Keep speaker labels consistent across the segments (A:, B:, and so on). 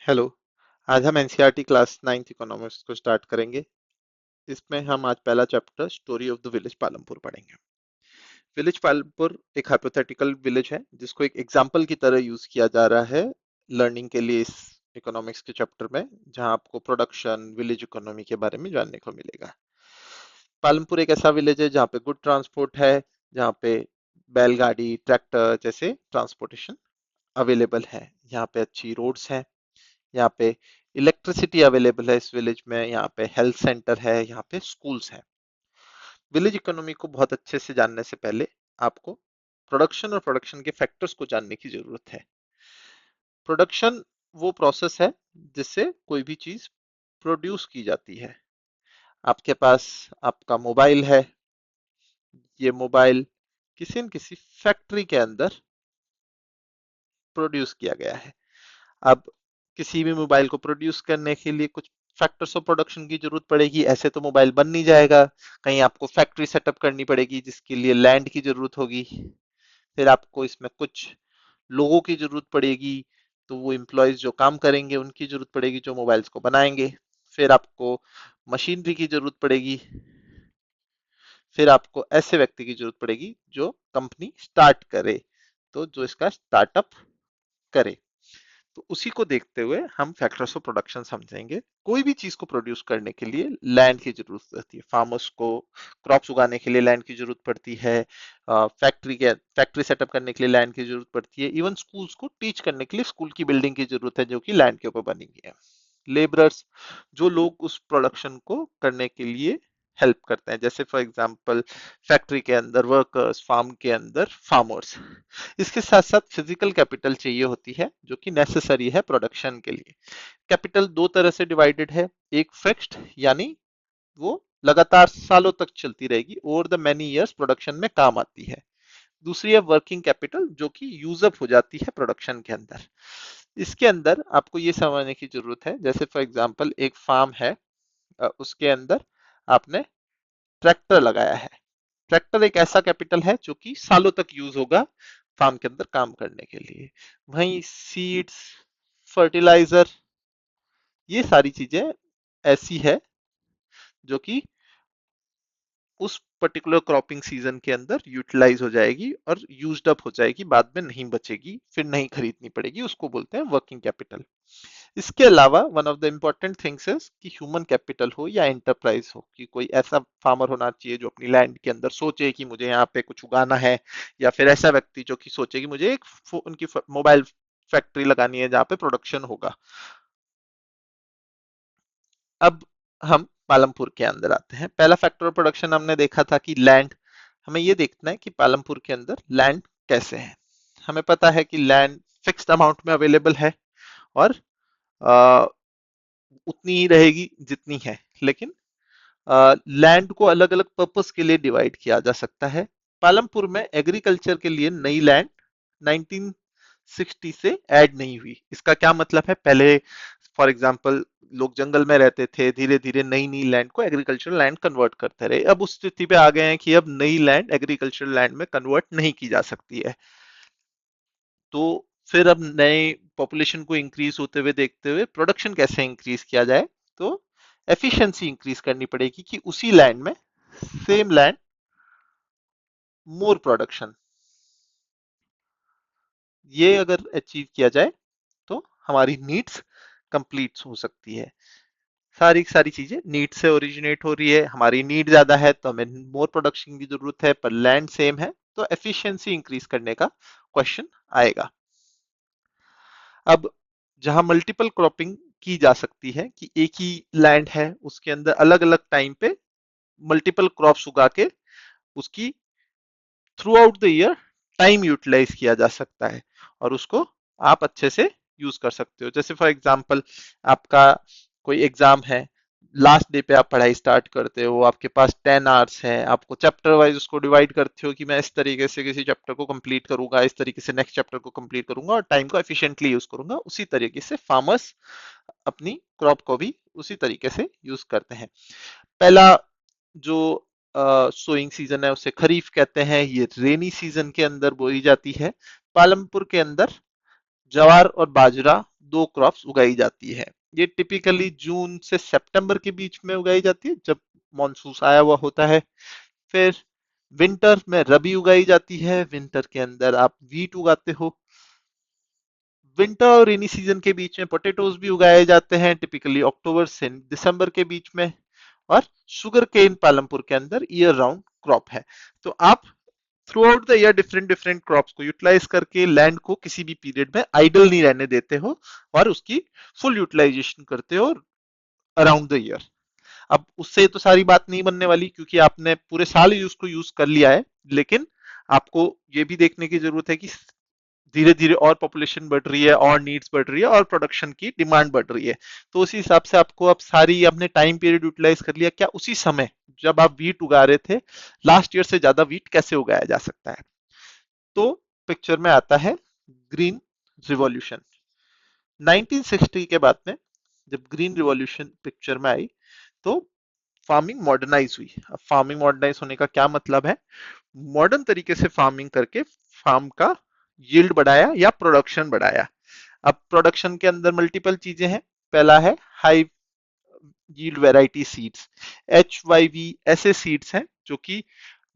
A: Hello. आज हम NCERT class 9th economics को स्टार्ट करेंगे। इसमें हम आज पहला chapter story of the village Palampur पढ़ेंगे। विलेज पालमपुर एक हाइपोथेटिकल विलेज है जिसको एक एग्जाम्पल की तरह यूज किया जा रहा है लर्निंग के लिए इस इकोनॉमिक्स के चैप्टर में, जहां आपको प्रोडक्शन विलेज इकोनॉमी के बारे में जानने को मिलेगा। पालमपुर एक ऐसा विलेज है जहाँ पे गुड ट्रांसपोर्ट है, जहाँ पे बैलगाड़ी ट्रैक्टर जैसे ट्रांसपोर्टेशन अवेलेबल है। यहाँ पे अच्छी रोड्स हैं, यहाँ पे इलेक्ट्रिसिटी अवेलेबल है इस विलेज में, यहाँ पे हेल्थ सेंटर है, यहाँ पे स्कूल्स हैं। विलेज इकोनॉमी को बहुत अच्छे से जानने से पहले आपको प्रोडक्शन और प्रोडक्शन के फैक्टर्स को जानने की जरूरत है। प्रोडक्शन वो प्रोसेस है जिससे कोई भी चीज प्रोड्यूस की जाती है। आपके पास आपका मोबाइल है, ये मोबाइल किसी न किसी फैक्ट्री के अंदर प्रोड्यूस किया गया है। अब किसी भी मोबाइल को प्रोड्यूस करने के लिए कुछ फैक्टर्स ऑफ प्रोडक्शन की जरूरत पड़ेगी, ऐसे तो मोबाइल बन नहीं जाएगा। कहीं आपको फैक्ट्री सेटअप करनी पड़ेगी जिसके लिए लैंड की जरूरत होगी। फिर आपको इसमें कुछ लोगों की जरूरत पड़ेगी, तो वो एम्प्लॉयज जो काम करेंगे उनकी जरूरत पड़ेगी जो मोबाइल्स को बनाएंगे। फिर आपको मशीनरी की जरूरत पड़ेगी। फिर आपको ऐसे व्यक्ति की जरूरत पड़ेगी जो कंपनी स्टार्ट करे, तो जो इसका स्टार्टअप करे। तो उसी को देखते हुए हम फैक्टर्स ऑफ प्रोडक्शन समझेंगे। कोई भी चीज को प्रोड्यूस करने के लिए लैंड की जरूरत होती है। फार्मर्स को क्रॉप्स उगाने के लिए लैंड की जरूरत पड़ती है, फैक्ट्री सेटअप करने के लिए लैंड की जरूरत पड़ती है, इवन स्कूल्स को टीच करने के लिए स्कूल की बिल्डिंग की जरूरत है जो कि लैंड के ऊपर बनी हुई है। लेबरर्स, जो लोग उस प्रोडक्शन को करने के लिए हेल्प करते हैं, जैसे फॉर एग्जांपल फैक्ट्री के अंदर वर्कर्स, फार्म के अंदर फार्मर्स। इसके साथ साथ फिजिकल कैपिटल चाहिए होती है जो कि नेसेसरी है प्रोडक्शन के लिए। कैपिटल दो तरह से डिवाइडेड है। एक फिक्स्ड, यानी वो लगातार सालों तक चलती रहेगी, over the many years production में काम आती है। दूसरी है वर्किंग कैपिटल जो कि यूजअप हो जाती है प्रोडक्शन के अंदर। इसके अंदर आपको ये समझने की जरूरत है, जैसे फॉर एग्जांपल एक फार्म है, उसके अंदर आपने ट्रैक्टर लगाया है। ट्रैक्टर एक ऐसा कैपिटल है जो कि सालों तक यूज होगा फार्म के अंदर काम करने के लिए। वहीं सीड्स, फर्टिलाइजर, ये सारी चीजें ऐसी है जो कि उस पर्टिकुलर क्रॉपिंग सीजन के अंदर यूटिलाइज हो जाएगी और यूज्ड अप हो जाएगी, बाद में नहीं बचेगी, फिर नहीं खरीदनी पड़ेगी, उसको बोलते हैं वर्किंग कैपिटल। इसके अलावा one of the important things is कि ह्यूमन कैपिटल हो या एंटरप्राइज हो, कि कोई ऐसा फार्मर होना चाहिए जो अपनी लैंड के अंदर सोचे कि मुझे यहाँ पे कुछ उगाना है, या फिर ऐसा व्यक्ति जो कि सोचे कि मुझे एक उनकी मोबाइल फैक्ट्री लगानी है जहाँ पे प्रोडक्शन होगा। अब हम पालमपुर के अंदर आते हैं। पहला फैक्टर ऑफ प्रोडक्शन हमने देखा था कि लैंड। हमें ये देखना है कि पालमपुर के अंदर लैंड कैसे है। हमें पता है कि लैंड फिक्स्ड अमाउंट में अवेलेबल है और आ, उतनी ही रहेगी जितनी है, लेकिन लैंड को अलग अलग पर्पस के लिए डिवाइड किया जा सकता है। पालमपुर में एग्रीकल्चर के लिए नई लैंड 1960 से ऐड नहीं हुई। इसका क्या मतलब है, पहले फॉर एग्जांपल लोग जंगल में रहते थे, धीरे धीरे नई नई लैंड को एग्रीकल्चरल लैंड कन्वर्ट करते रहे। अब उस स्थिति पे आ गए हैं कि अब नई लैंड एग्रीकल्चरल लैंड में कन्वर्ट नहीं की जा सकती है। तो फिर अब नए पॉपुलेशन को इंक्रीज होते हुए देखते हुए प्रोडक्शन कैसे इंक्रीज किया जाए, तो एफिशिएंसी इंक्रीज करनी पड़ेगी कि उसी लैंड में सेम लैंड मोर प्रोडक्शन, ये अगर अचीव किया जाए तो हमारी नीड्स कंप्लीट हो सकती है। सारी सारी चीजें नीड से ओरिजिनेट हो रही है। हमारी नीड ज्यादा है तो हमें मोर प्रोडक्शन की जरूरत है, पर लैंड सेम है तो एफिशिएंसी इंक्रीज करने का क्वेश्चन आएगा। अब जहां मल्टीपल क्रॉपिंग की जा सकती है, कि एक ही लैंड है उसके अंदर अलग अलग टाइम पे मल्टीपल क्रॉप्स उगा के उसकी throughout the year time utilise किया जा सकता है और उसको आप अच्छे से यूज कर सकते हो। जैसे फॉर एग्जांपल आपका कोई एग्जाम है, लास्ट डे पे आप पढ़ाई स्टार्ट करते हो, आपके पास 10 आवर्स है, आपको चैप्टर वाइज उसको डिवाइड करते हो कि मैं इस तरीके से किसी चैप्टर को कंप्लीट करूंगा, इस तरीके से नेक्स्ट चैप्टर को कंप्लीट करूंगा और टाइम को एफिशिएंटली यूज करूंगा। उसी तरीके से फार्मर्स अपनी क्रॉप को भी उसी तरीके से यूज करते हैं। पहला जो सोइंग सीजन है उसे खरीफ कहते हैं, ये रेनी सीजन के अंदर बोई जाती है। पालमपुर के अंदर ज्वार और बाजरा दो क्रॉप्स उगाई जाती है। ये टिपिकली जून से सितंबर के बीच में उगाई जाती है, जब मॉनसून आया हुआ होता है। फिर विंटर में रबी उगाई जाती है, विंटर के अंदर आप वीट उगाते हो। विंटर और रेनी सीजन के बीच में पोटैटोज भी उगाए जाते हैं, टिपिकली अक्टूबर से दिसंबर के बीच में। और शुगर केन पालमपुर के अंदर ईयर राउंड क्रॉप है। तो आप through out the year different different crops को यूटिलाइज करके लैंड को किसी भी पीरियड में आइडल नहीं रहने देते हो, और उसकी फुल यूटिलाइजेशन करते हो अराउंड द ईयर। अब उससे तो सारी बात नहीं बनने वाली, क्योंकि आपने पूरे साल ही उसको यूज कर लिया है। लेकिन आपको ये भी देखने की जरूरत है कि धीरे धीरे और पॉपुलेशन बढ़ रही है, और नीड्स बढ़ रही है, और प्रोडक्शन की डिमांड बढ़ रही है। तो उसी हिसाब से आपको अब सारी अपने टाइम पीरियड यूटिलाइज कर लिया, क्या उसी समय जब आप वीट उगा रहे थे लास्ट ईयर से ज्यादा वीट कैसे उगाया जा सकता है। तो पिक्चर में आता है ग्रीन रिवॉल्यूशन। 1960 के बाद में जब ग्रीन रिवॉल्यूशन पिक्चर में आई, तो फार्मिंग मॉडर्नाइज हुई। अब फार्मिंग मॉडर्नाइज होने का क्या मतलब है? मॉडर्न तरीके से फार्मिंग करके फार्म का यील्ड बढ़ाया या प्रोडक्शन बढ़ाया। अब प्रोडक्शन के अंदर मल्टीपल चीजें हैं। पहला है high yield variety seeds, HYV ऐसे सीड्स हैं जो कि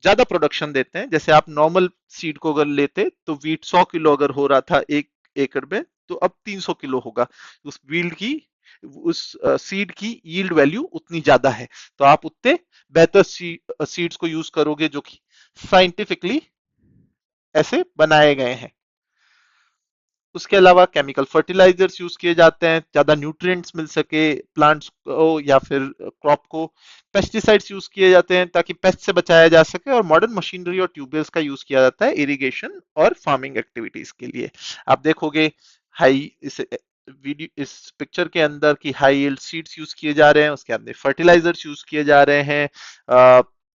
A: ज्यादा प्रोडक्शन देते हैं। जैसे आप नॉर्मल सीड को अगर लेते तो वीट 100 किलो अगर हो रहा था एक एकड़ में, तो अब 300 किलो होगा। उस फील्ड की उस सीड की यील्ड वैल्यू उतनी ज्यादा है, तो आप उतने बेहतर सीड्स को यूज करोगे, जो कि साइंटिफिकली ऐसे बनाए गए हैं। उसके अलावा केमिकल फर्टिलाइजर्स यूज किए जाते हैं, ज्यादा न्यूट्रिएंट्स मिल सके प्लांट्स को या फिर क्रॉप को। पेस्टिसाइड्स यूज किए जाते हैं ताकि पेस्ट से बचाया जा सके, और मॉडर्न मशीनरी और ट्यूबवेल्स का यूज किया जाता है इरिगेशन और फार्मिंग एक्टिविटीज के लिए। आप देखोगे हाई इस पिक्चर के अंदर की हाई यील्ड सीड्स यूज किए जा रहे हैं, उसके अंदर फर्टिलाइजर्स यूज किए जा रहे हैं,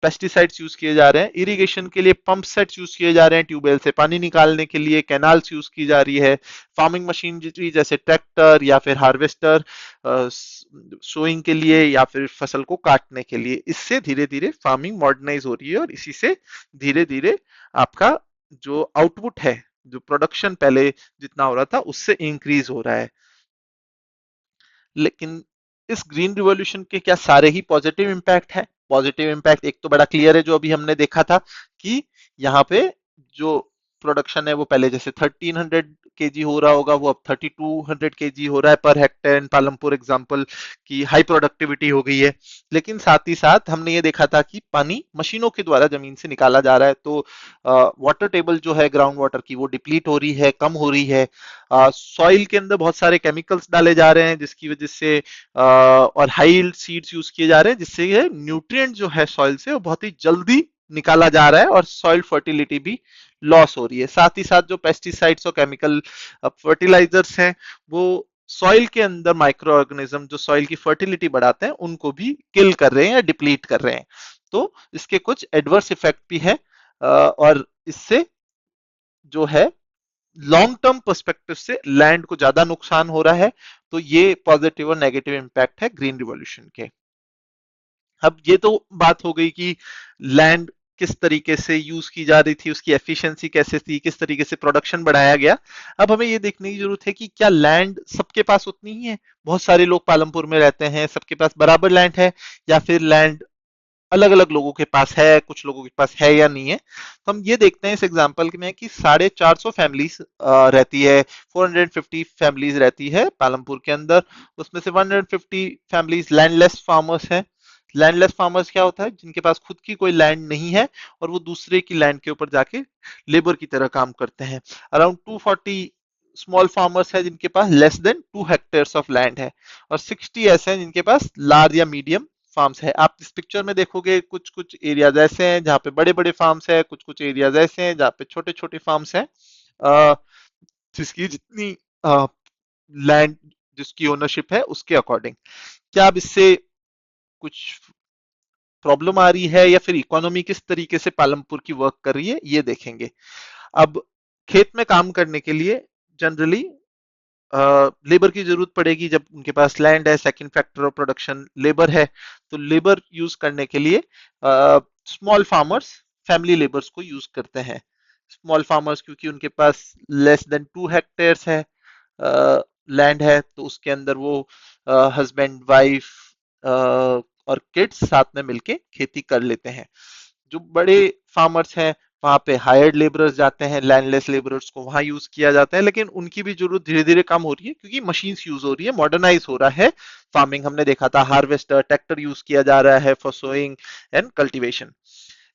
A: पेस्टिसाइड्स यूज किए जा रहे हैं, इरिगेशन के लिए पंप सेट्स यूज किए जा रहे हैं, ट्यूबवेल से पानी निकालने के लिए कैनाल्स यूज की जा रही है, फार्मिंग मशीनरी जैसे ट्रैक्टर या फिर हार्वेस्टर सोइंग के लिए या फिर फसल को काटने के लिए। इससे धीरे धीरे फार्मिंग मॉडर्नाइज हो रही है, और इसी से धीरे धीरे आपका जो आउटपुट है, जो प्रोडक्शन पहले जितना हो रहा था उससे इंक्रीज हो रहा है। लेकिन इस ग्रीन रिवॉल्यूशन के क्या सारे ही पॉजिटिव इम्पैक्ट है? पॉजिटिव इम्पैक्ट एक तो बड़ा क्लियर है, जो अभी हमने देखा था कि यहाँ पे जो प्रोडक्शन है वो पहले जैसे 1300 केजी हो रहा होगा, वो अब 3200 केजी हो रहा है पर हेक्टेयर इन पालमपुर एग्जाम्पल की हाई प्रोडक्टिविटी हो गई है। लेकिन साथ ही साथ हमने ये देखा था कि पानी मशीनों के द्वारा जमीन से निकाला जा रहा है, तो वाटर टेबल जो है ग्राउंड वाटर की वो डिप्लीट हो रही है, कम हो रही है। सॉइल के अंदर बहुत सारे केमिकल्स डाले जा रहे हैं जिसकी वजह से और हाई यील्ड सीड्स यूज किए जा रहे हैं, जिससे ये न्यूट्रिएंट जो है सॉइल से वो बहुत ही जल्दी निकाला जा रहा है, और सॉइल फर्टिलिटी भी लॉस हो रही है। साथ ही साथ जो पेस्टिसाइड्स और केमिकल फर्टिलाइजर्स हैं, वो सॉइल के अंदर माइक्रो ऑर्गेनिज्म जो सॉइल की फर्टिलिटी बढ़ाते हैं उनको भी किल कर रहे हैं या डिप्लीट कर रहे हैं। तो इसके कुछ एडवर्स इफेक्ट भी है, और इससे जो है लॉन्ग टर्म पर्सपेक्टिव से लैंड को ज्यादा नुकसान हो रहा है। तो ये पॉजिटिव और नेगेटिव इंपैक्ट है ग्रीन रिवॉल्यूशन के। अब ये तो बात हो गई कि लैंड किस तरीके से यूज की जा रही थी, उसकी एफिशिएंसी कैसे थी, किस तरीके से प्रोडक्शन बढ़ाया गया। अब हमें ये देखने की जरूरत है कि क्या लैंड सबके पास उतनी ही है? बहुत सारे लोग पालमपुर में रहते हैं, सबके पास बराबर लैंड है, या फिर लैंड अलग अलग लोगों के पास है, कुछ लोगों के पास है या नहीं है? तो हम ये देखते हैं इस एग्जाम्पल में कि 450 फैमिलीज रहती है, 450 फैमिलीज रहती है पालमपुर के अंदर। उसमें से 150 फैमिलीज लैंडलेस फार्मर्स हैं। लैंडलेस फार्मर्स क्या होता है? जिनके पास खुद की कोई लैंड नहीं है, और वो दूसरे की लैंड के ऊपर जाके लेबर की तरह काम करते हैं। अराउंड 240 स्मॉल फार्मर्स है जिनके पास less than 2 hectares of land है, और 60 ऐसे हैं जिनके पास लार्ज या मीडियम फार्म्स है। आप इस पिक्चर में देखोगे कुछ कुछ एरियाज ऐसे हैं जहाँ पे बड़े बड़े फार्म्स है, कुछ कुछ एरियाज ऐसे हैं जहाँ पे छोटे छोटे फार्म्स हैं। अ, जिसकी जितनी लैंड जिसकी ओनरशिप है उसके अकॉर्डिंग। क्या अब इससे कुछ प्रॉब्लम आ रही है, या फिर इकोनॉमी किस तरीके से पालमपुर की वर्क कर रही है, ये देखेंगे। अब खेत में काम करने के लिए जनरली लेबर की जरूरत पड़ेगी। जब उनके पास लैंड है, second factor of production labour है, तो लेबर यूज करने के लिए स्मॉल फार्मर्स फैमिली लेबर्स को यूज करते हैं। स्मॉल फार्मर्स क्योंकि उनके पास लेस देन 2 हेक्टेयर्स है, लैंड है तो उसके अंदर वो हस्बैंड वाइफ और किड्स साथ में मिलके खेती कर लेते हैं। जो बड़े फार्मर्स हैं वहां पे हायर्ड लेबरर्स जाते हैं, लैंडलेस लेबरर्स को वहां यूज किया जाता है, लेकिन उनकी भी जरूरत धीरे धीरे कम हो रही है क्योंकि मशीन्स यूज हो रही है, मॉडर्नाइज हो रहा है फार्मिंग। हमने देखा था हार्वेस्टर ट्रैक्टर यूज किया जा रहा है फॉर सोइंग एंड कल्टीवेशन।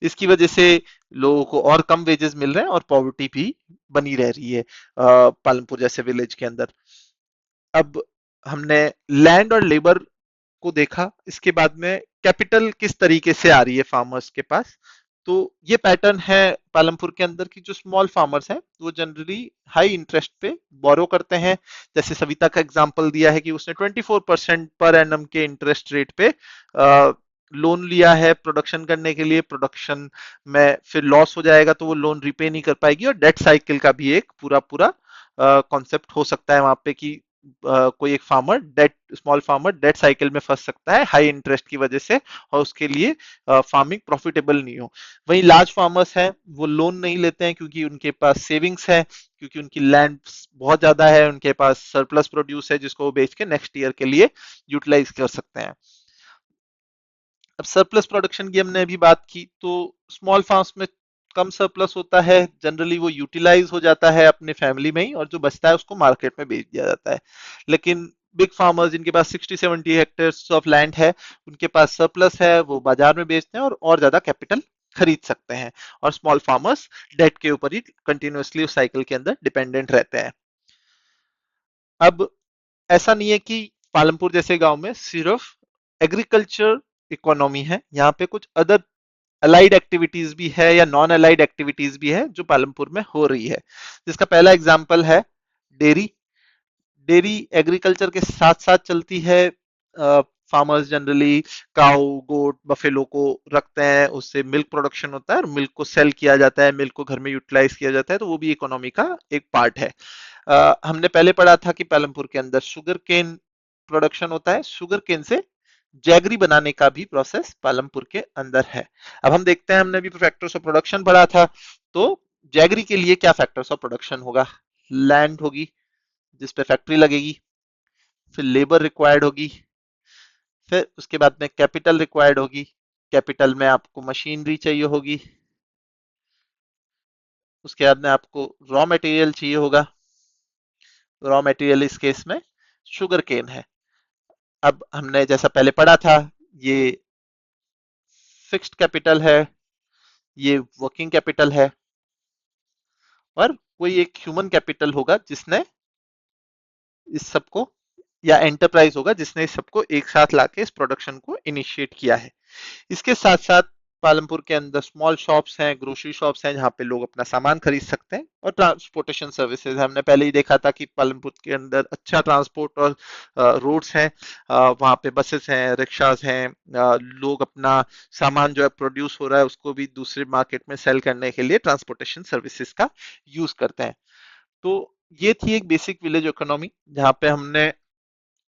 A: इसकी वजह से लोगों को और कम वेजेस मिल रहे हैं और पॉवर्टी भी बनी रह रही है पालमपुर जैसे विलेज के अंदर। अब हमने लैंड और लेबर को देखा, इसके बाद में कैपिटल किस तरीके से आ रही है फार्मर्स के पास। तो ये पैटर्न है पालमपुर के अंदर की, जो स्मॉल फार्मर्स हैं वो जनरली हाई इंटरेस्ट पे बोरो करते हैं। जैसे सविता का एग्जांपल दिया है कि उसने 24% पर एनम के इंटरेस्ट रेट पे लोन लिया है प्रोडक्शन करने के लिए। प्रोडक्शन में फिर लॉस हो जाएगा तो वो लोन रिपे नहीं कर पाएगी, और डेट साइकिल का भी एक पूरा पूरा कॉन्सेप्ट हो सकता है वहां पे कि कोई एक farmer debt small farmer debt cycle में फंस सकता है हाई इंटरेस्ट की वजह से, और उसके लिए फार्मिंग प्रॉफिटेबल नहीं हो। वहीं लार्ज फार्मर्स हैं वो लोन नहीं लेते हैं क्योंकि उनके पास सेविंग्स है, क्योंकि उनकी लैंड बहुत ज्यादा है, उनके पास सरप्लस प्रोड्यूस है जिसको वो बेच के नेक्स्ट ईयर के लिए यूटिलाइज कर सकते हैं। अब सरप्लस प्रोडक्शन की हमने अभी बात की, तो स्मॉल फार्म्स में कम सरप्लस होता है, जनरली वो यूटिलाइज हो जाता है अपने फैमिली में ही, और जो बचता है उसको मार्केट में बेच दिया जाता है। लेकिन बिग फार्मर्स जिनके पास 60-70 हेक्टेयर्स ऑफ लैंड है, उनके पास सरप्लस है, वो बाजार में बेचते हैं और ज्यादा कैपिटल खरीद सकते हैं। और स्मॉल फार्मर्स डेट के ऊपर ही कंटिन्यूअसली उस साइकिल के अंदर डिपेंडेंट रहते हैं। अब ऐसा नहीं है कि पालमपुर जैसे गांव में सिर्फ एग्रीकल्चर इकोनॉमी है, यहाँ पे कुछ अदर अलाइड एक्टिविटीज भी है या नॉन अलाइड एक्टिविटीज भी है जो पालमपुर में हो रही है। जिसका पहला एग्जांपल है डेयरी। डेयरी एग्रीकल्चर के साथ साथ चलती है। फार्मर्स जनरली काऊ गोट बफेलो को रखते हैं, उससे मिल्क प्रोडक्शन होता है और मिल्क को सेल किया जाता है, मिल्क को घर में यूटिलाइज किया जाता है, तो वो भी इकोनॉमी का एक पार्ट है। हमने पहले पढ़ा था कि पालमपुर के अंदर शुगर केन प्रोडक्शन होता है, शुगर केन से जैगरी बनाने का भी प्रोसेस पालमपुर के अंदर है। अब हम देखते हैं, हमने भी फैक्टर्स ऑफ प्रोडक्शन पढ़ा था, तो जैगरी के लिए क्या फैक्टर्स ऑफ प्रोडक्शन होगा? लैंड होगी जिस पे फैक्ट्री लगेगी, फिर लेबर रिक्वायर्ड होगी, फिर उसके बाद में कैपिटल रिक्वायर्ड होगी, कैपिटल में आपको मशीनरी चाहिए होगी, उसके बाद में आपको रॉ मटेरियल चाहिए होगा। रॉ मटेरियल इस केस में शुगर केन है। अब हमने जैसा पहले पढ़ा था, ये फिक्स्ड कैपिटल है, ये वर्किंग कैपिटल है, और कोई एक ह्यूमन कैपिटल होगा जिसने इस सबको, या एंटरप्राइज होगा जिसने इस सबको एक साथ लाके इस प्रोडक्शन को इनिशिएट किया है। इसके साथ साथ पालमपुर के अंदर स्मॉल शॉप्स हैं, ग्रोसरी शॉप्स हैं, जहाँ पे लोग अपना सामान खरीद सकते हैं, और ट्रांसपोर्टेशन सर्विसेज हमने पहले ही देखा था कि पालमपुर के अंदर अच्छा ट्रांसपोर्ट और रोड्स हैं। वहाँ पे बसेस हैं, रिक्शाज हैं, लोग अपना सामान जो है प्रोड्यूस हो रहा है उसको भी दूसरे मार्केट में सेल करने के लिए ट्रांसपोर्टेशन सर्विसेज का यूज करते हैं। तो ये थी एक बेसिक विलेज इकोनॉमी, जहाँ पे हमने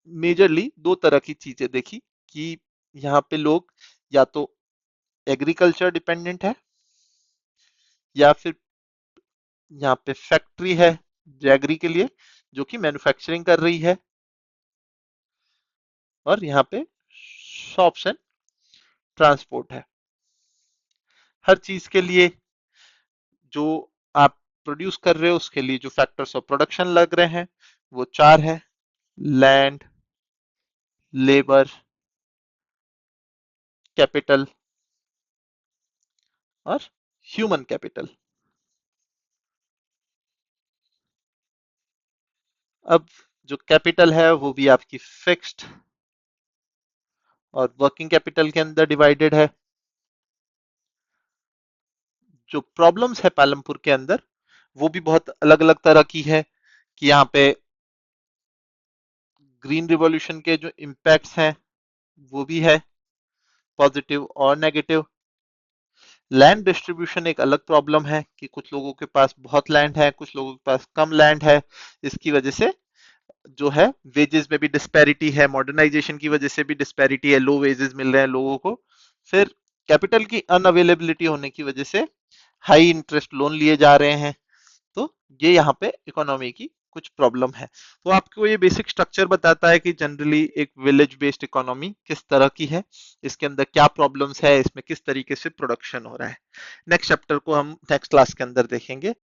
A: मेजरली दो तरह की चीजें देखी कि यहाँ पे लोग या तो एग्रीकल्चर डिपेंडेंट है, या फिर यहाँ पे फैक्ट्री है जैगरी के लिए जो कि मैन्युफैक्चरिंग कर रही है, और यहाँ पे शॉप्स एंड ट्रांसपोर्ट है। हर चीज के लिए जो आप प्रोड्यूस कर रहे हो उसके लिए जो फैक्टर्स ऑफ प्रोडक्शन लग रहे हैं वो चार है: लैंड, लेबर, कैपिटल और ह्यूमन कैपिटल। अब जो कैपिटल है वो भी आपकी फिक्स्ड और वर्किंग कैपिटल के अंदर डिवाइडेड है। जो प्रॉब्लम्स है पालमपुर के अंदर वो भी बहुत अलग अलग तरह की है, कि यहाँ पे ग्रीन रिवॉल्यूशन के जो इम्पैक्ट्स हैं वो भी है, पॉजिटिव और नेगेटिव। लैंड डिस्ट्रीब्यूशन एक अलग प्रॉब्लम है कि कुछ लोगों के पास बहुत लैंड है, कुछ लोगों के पास कम लैंड है। इसकी वजह से जो है वेजेस में भी डिस्पैरिटी है, मॉडर्नाइजेशन की वजह से भी डिस्पैरिटी है, लो वेजेस मिल रहे हैं लोगों को। फिर कैपिटल की अनअवेलेबिलिटी होने की वजह से हाई इंटरेस्ट लोन लिए जा रहे हैं। तो ये यहाँ पे इकोनॉमी की कुछ प्रॉब्लम है। तो आपको ये बेसिक स्ट्रक्चर बताता है कि जनरली एक विलेज बेस्ड इकोनॉमी किस तरह की है, इसके अंदर क्या प्रॉब्लम्स है, इसमें किस तरीके से प्रोडक्शन हो रहा है। नेक्स्ट चैप्टर को हम नेक्स्ट क्लास के अंदर देखेंगे।